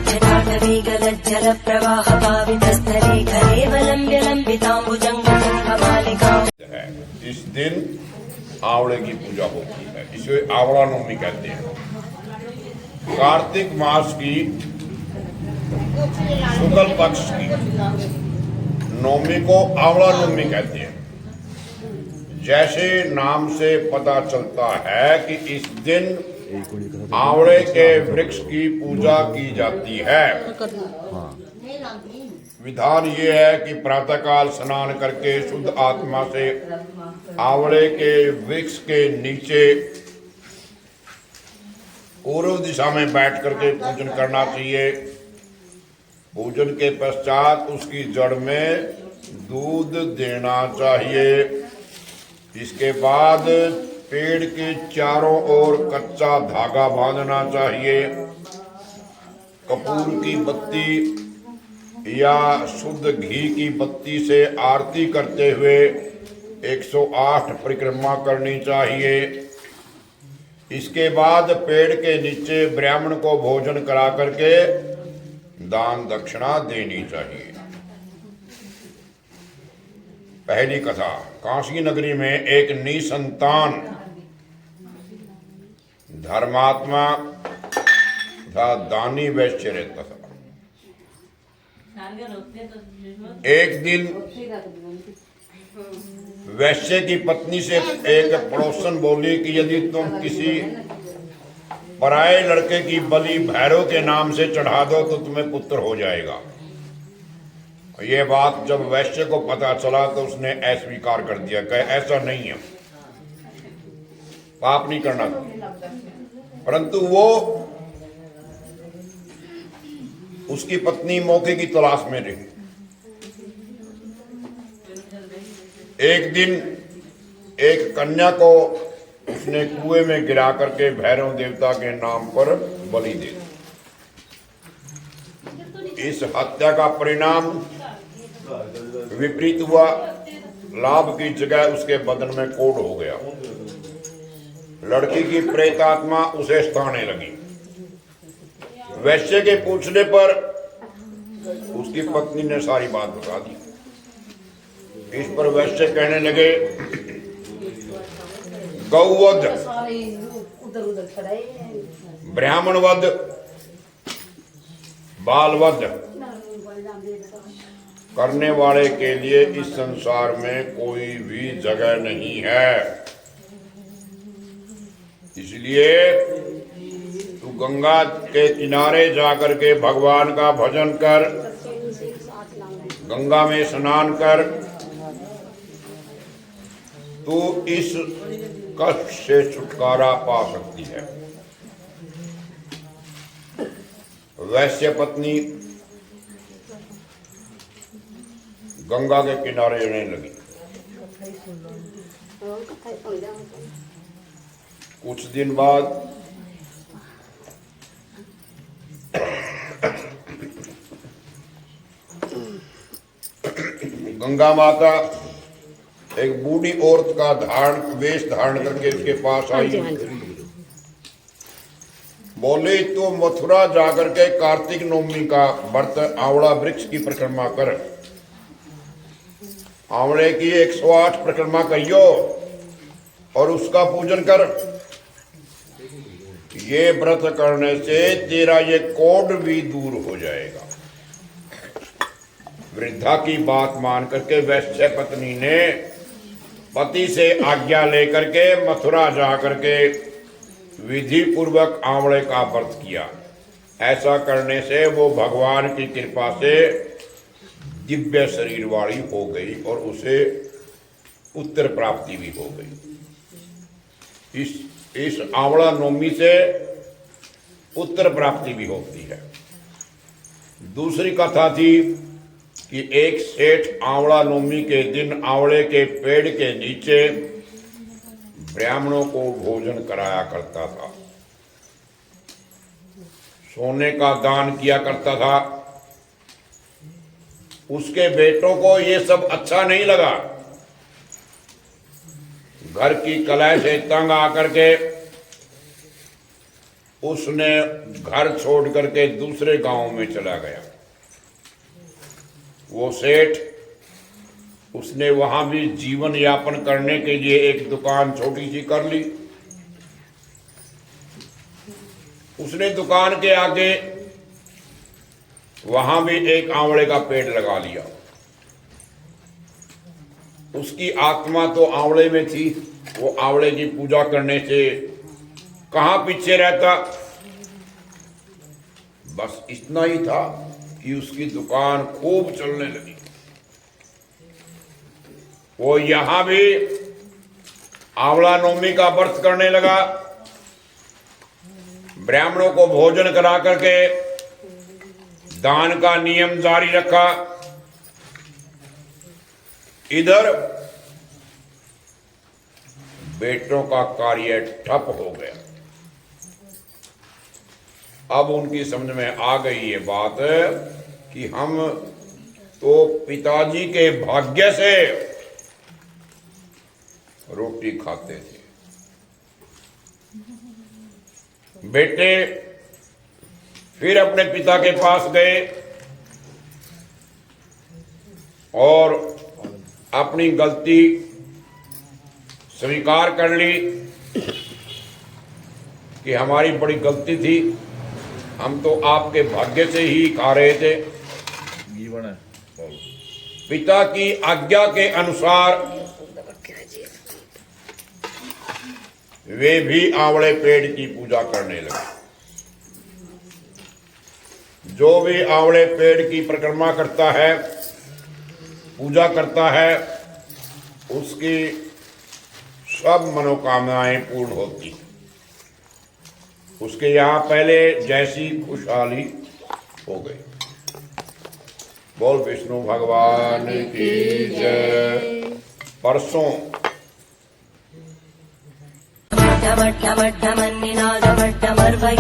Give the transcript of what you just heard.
जल प्रवाह पावितस्थले कलेवलम्ब्य लम्बिताम्बुजङ्गमालिका। इस दिन आंवले की पूजा होती है, इसे आंवला नवमी कहते हैं। कार्तिक मास की शुक्ल पक्ष की नवमी को आंवला नवमी कहते हैं। जैसे नाम से पता चलता है कि इस दिन आंवले के वृक्ष की पूजा की जाती है। विधान ये है कि प्रातःकाल स्नान करके शुद्ध आत्मा से आंवले के वृक्ष के नीचे पूर्व दिशा में बैठ करके पूजन करना चाहिए। पूजन के पश्चात उसकी जड़ में दूध देना चाहिए। इसके बाद पेड़ के चारों ओर कच्चा धागा बांधना चाहिए। कपूर की बत्ती या शुद्ध घी की बत्ती से आरती करते हुए 108 परिक्रमा करनी चाहिए। इसके बाद पेड़ के नीचे ब्राह्मण को भोजन करा करके दान दक्षिणा देनी चाहिए। पहली कथा, काशी नगरी में एक निसंतान धर्मात्मा था, दानी वैश्य रहता था। एक दिन वैश्य की पत्नी से एक पड़ोसन बोली कि यदि तुम किसी पराये लड़के की बलि भैरव के नाम से चढ़ा दो तो तुम्हें पुत्र हो जाएगा। ये बात जब वैश्य को पता चला तो उसने अस्वीकार कर दिया, कहे ऐसा नहीं है, पाप नहीं करना था। परंतु वो उसकी पत्नी मौके की तलाश में रही। एक दिन एक कन्या को उसने कुएं में गिरा करके भैरव देवता के नाम पर बलि दे दी। इस हत्या का परिणाम विपरीत हुआ। लाभ की जगह उसके बदन में कोढ़ हो गया। लड़की की प्रेतात्मा उसे सताने लगी। वैश्य के पूछने पर उसकी पत्नी ने सारी बात बता दी। इस पर वैश्य कहने लगे, गौवध, ब्राह्मणवध, बालवध करने वाले के लिए इस संसार में कोई भी जगह नहीं है। इसलिए तू गंगा के किनारे जाकर के भगवान का भजन कर, गंगा में स्नान कर, तू इस कष्ट से छुटकारा पा सकती है। वैश्य पत्नी गंगा के किनारे रहने लगी। कुछ दिन बाद गंगा माता एक बूढ़ी औरत का वेश धारण करके उसके पास आई। बोले, तो मथुरा जाकर के कार्तिक नवमी का व्रत आंवला वृक्ष की परिक्रमा कर, आंवले की 108 परिक्रमा करियो और उसका पूजन कर। ये व्रत करने से तेरा ये कोढ़ भी दूर हो जाएगा। वृद्धा की बात मान करके वैश्य पत्नी ने पति से आज्ञा लेकर के मथुरा जा करके विधि पूर्वक आंवले का व्रत किया। ऐसा करने से वो भगवान की कृपा से दिव्य शरीर वाली हो गई और उसे उत्तर प्राप्ति भी हो गई। इस आंवला नवमी से उत्तर प्राप्ति भी होती है। दूसरी कथा थी कि एक सेठ आंवला नवमी के दिन आंवले के पेड़ के नीचे ब्राह्मणों को भोजन कराया करता था, सोने का दान किया करता था। उसके बेटों को ये सब अच्छा नहीं लगा। घर की कलह से तंग आकर के उसने घर छोड़ करके दूसरे गांव में चला गया। वो सेठ, उसने वहां भी जीवन यापन करने के लिए एक दुकान छोटी सी कर ली। उसने दुकान के आगे वहां भी एक आंवले का पेड़ लगा लिया। उसकी आत्मा तो आंवले में थी, वो आंवले की पूजा करने से कहां पीछे रहता। बस इतना ही था कि उसकी दुकान खूब चलने लगी। वो यहां भी आंवला नवमी का व्रत करने लगा, ब्राह्मणों को भोजन करा करके दान का नियम जारी रखा। इधर बेटों का कार्य ठप हो गया। अब उनकी समझ में आ गई ये बात कि हम तो पिताजी के भाग्य से रोटी खाते थे। बेटे फिर अपने पिता के पास गए और अपनी गलती स्वीकार कर ली कि हमारी बड़ी गलती थी, हम तो आपके भाग्य से ही खा रहे थे। पिता की आज्ञा के अनुसार वे भी आंवले पेड़ की पूजा करने लगे। जो भी आंवले पेड़ की परिक्रमा करता है, पूजा करता है, उसकी सब मनोकामनाएं पूर्ण होती। उसके यहाँ पहले जैसी खुशहाली हो गई। बोल विष्णु भगवान की जय। परसों डमट्टमट्टमन्निनादमट्टमर्वै